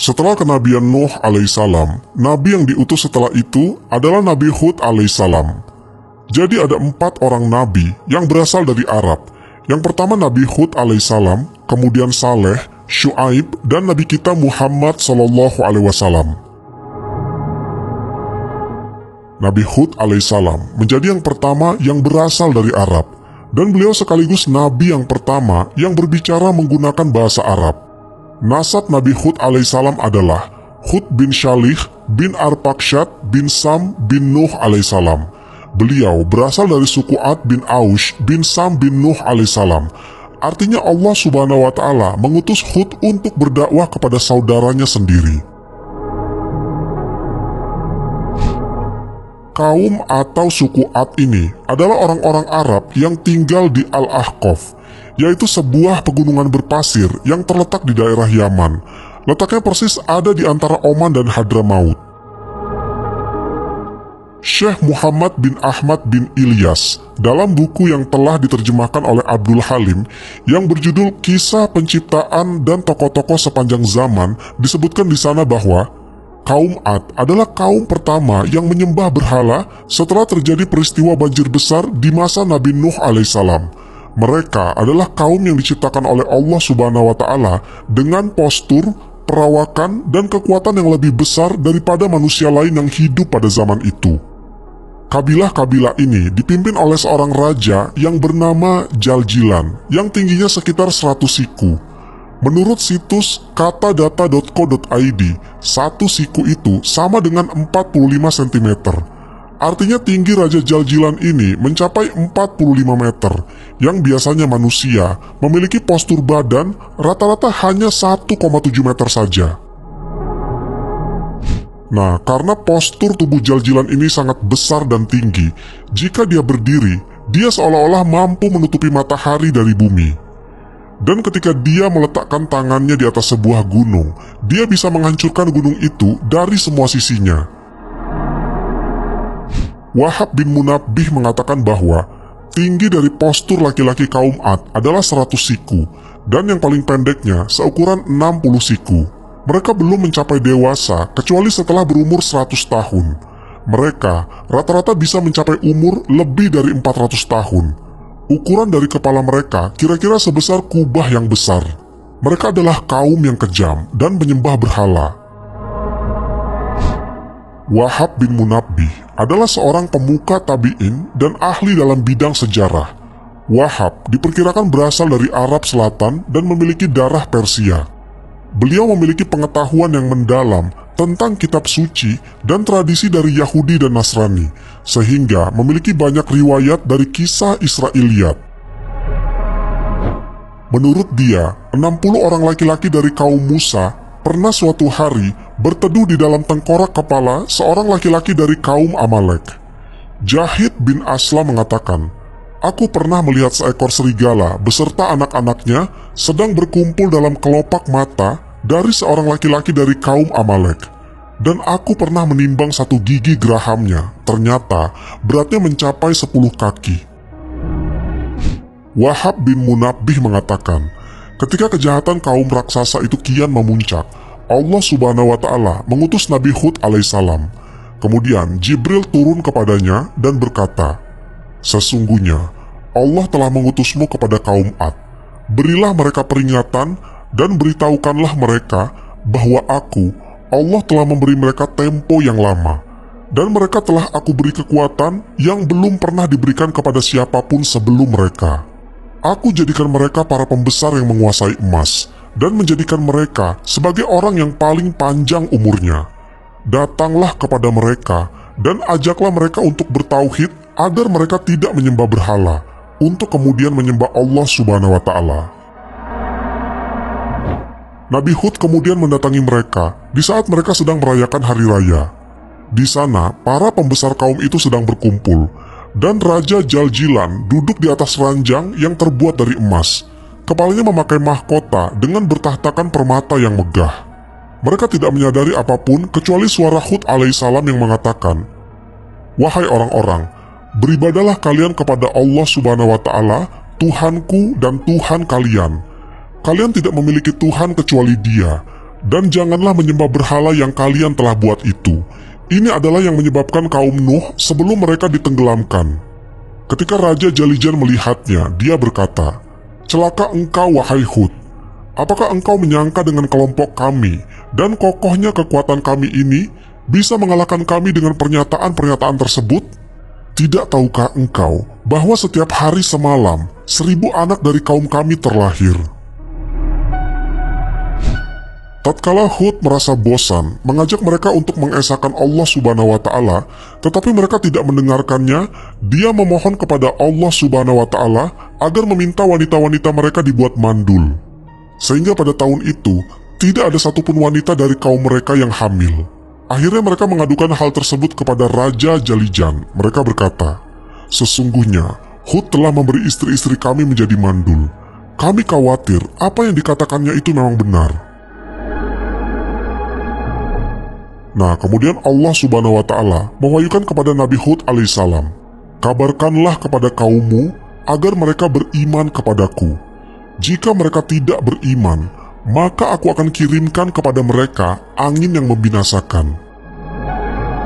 Setelah kenabian Nuh alaihissalam, nabi yang diutus setelah itu adalah Nabi Hud alaihissalam. Jadi ada 4 orang nabi yang berasal dari Arab. Yang pertama Nabi Hud alaihissalam, kemudian Saleh, Syuaib, dan Nabi kita Muhammad sallallahu alaihi wasallam. Nabi Hud alaihissalam menjadi yang pertama yang berasal dari Arab, dan beliau sekaligus nabi yang pertama yang berbicara menggunakan bahasa Arab. Nasab Nabi Hud alaihissalam adalah Hud bin Shalih bin Arpakshad bin Sam bin Nuh alaihissalam. Beliau berasal dari suku Ad bin Aush bin Sam bin Nuh alaihissalam. Artinya Allah subhanahu wa ta'ala mengutus Hud untuk berdakwah kepada saudaranya sendiri. Kaum atau suku Ad ini adalah orang-orang Arab yang tinggal di Al-Ahqaf, yaitu sebuah pegunungan berpasir yang terletak di daerah Yaman. Letaknya persis ada di antara Oman dan Hadramaut. Syekh Muhammad bin Ahmad bin Ilyas dalam buku yang telah diterjemahkan oleh Abdul Halim yang berjudul Kisah Penciptaan dan Tokoh-tokoh Sepanjang Zaman disebutkan di sana bahwa kaum Ad adalah kaum pertama yang menyembah berhala setelah terjadi peristiwa banjir besar di masa Nabi Nuh alaihissalam. Mereka adalah kaum yang diciptakan oleh Allah subhanahu wa ta'ala dengan postur, perawakan, dan kekuatan yang lebih besar daripada manusia lain yang hidup pada zaman itu. Kabilah-kabilah ini dipimpin oleh seorang raja yang bernama Jaljilan yang tingginya sekitar 100 siku. Menurut situs katadata.co.id, 1 siku itu sama dengan 45 cm. Artinya tinggi Raja Jaljilan ini mencapai 45 meter, yang biasanya manusia memiliki postur badan rata-rata hanya 1,7 meter saja. Nah, karena postur tubuh Jaljilan ini sangat besar dan tinggi, jika dia berdiri, dia seolah-olah mampu menutupi matahari dari bumi. Dan ketika dia meletakkan tangannya di atas sebuah gunung, dia bisa menghancurkan gunung itu dari semua sisinya. Wahab bin Munabbih mengatakan bahwa tinggi dari postur laki-laki kaum Ad adalah 100 siku, dan yang paling pendeknya seukuran 60 siku. Mereka belum mencapai dewasa kecuali setelah berumur 100 tahun. Mereka rata-rata bisa mencapai umur lebih dari 400 tahun. Ukuran dari kepala mereka kira-kira sebesar kubah yang besar. Mereka adalah kaum yang kejam dan menyembah berhala. Wahab bin Munabbih adalah seorang pemuka tabi'in dan ahli dalam bidang sejarah. Wahab diperkirakan berasal dari Arab Selatan dan memiliki darah Persia. Beliau memiliki pengetahuan yang mendalam tentang kitab suci dan tradisi dari Yahudi dan Nasrani, sehingga memiliki banyak riwayat dari kisah Israiliyat. Menurut dia, 60 orang laki-laki dari kaum Musa pernah suatu hari berteduh di dalam tengkorak kepala seorang laki-laki dari kaum Amalek. Jahid bin Aslam mengatakan, "Aku pernah melihat seekor serigala beserta anak-anaknya sedang berkumpul dalam kelopak mata dari seorang laki-laki dari kaum Amalek. Dan aku pernah menimbang 1 gigi gerahamnya, ternyata beratnya mencapai 10 kaki. Wahab bin Munabbih mengatakan, ketika kejahatan kaum raksasa itu kian memuncak, Allah subhanahu wa ta'ala mengutus Nabi Hud alaihissalam. Kemudian Jibril turun kepadanya dan berkata, "Sesungguhnya Allah telah mengutusmu kepada kaum Ad. Berilah mereka peringatan dan beritahukanlah mereka bahwa aku, Allah telah memberi mereka tempo yang lama, dan mereka telah aku beri kekuatan yang belum pernah diberikan kepada siapapun sebelum mereka. Aku jadikan mereka para pembesar yang menguasai emas, dan menjadikan mereka sebagai orang yang paling panjang umurnya. Datanglah kepada mereka, dan ajaklah mereka untuk bertauhid agar mereka tidak menyembah berhala, untuk kemudian menyembah Allah subhanahu wa ta'ala." Nabi Hud kemudian mendatangi mereka di saat mereka sedang merayakan hari raya. Di sana, para pembesar kaum itu sedang berkumpul, dan Raja Jaljilan duduk di atas ranjang yang terbuat dari emas. Kepalanya memakai mahkota dengan bertahtakan permata yang megah. Mereka tidak menyadari apapun kecuali suara Hud alaihissalam yang mengatakan, "Wahai orang-orang, beribadalah kalian kepada Allah subhanahu wa ta'ala, Tuhanku dan Tuhan kalian. Kalian tidak memiliki Tuhan kecuali Dia, Dan janganlah menyembah berhala yang kalian telah buat itu. Ini adalah yang menyebabkan kaum Nuh sebelum mereka ditenggelamkan. Ketika Raja Jalijan melihatnya, dia berkata, "Celaka engkau, wahai Hud. Apakah engkau menyangka dengan kelompok kami dan kokohnya kekuatan kami ini bisa mengalahkan kami dengan pernyataan-pernyataan tersebut? Tidak tahukah engkau bahwa setiap hari semalam 1000 anak dari kaum kami terlahir?" Tatkala Hud merasa bosan mengajak mereka untuk mengesahkan Allah Subhanahu wa Ta'ala, tetapi mereka tidak mendengarkannya, dia memohon kepada Allah Subhanahu wa Ta'ala agar meminta wanita-wanita mereka dibuat mandul. Sehingga pada tahun itu tidak ada satupun wanita dari kaum mereka yang hamil. Akhirnya mereka mengadukan hal tersebut kepada Raja Jalijan. Mereka berkata, "Sesungguhnya Hud telah memberi istri-istri kami menjadi mandul. Kami khawatir apa yang dikatakannya itu memang benar." Nah, kemudian Allah Subhanahu wa Ta'ala mewahyukan kepada Nabi Hud alaihissalam, "Kabarkanlah kepada kaummu agar mereka beriman kepadaku. Jika mereka tidak beriman, maka aku akan kirimkan kepada mereka angin yang membinasakan.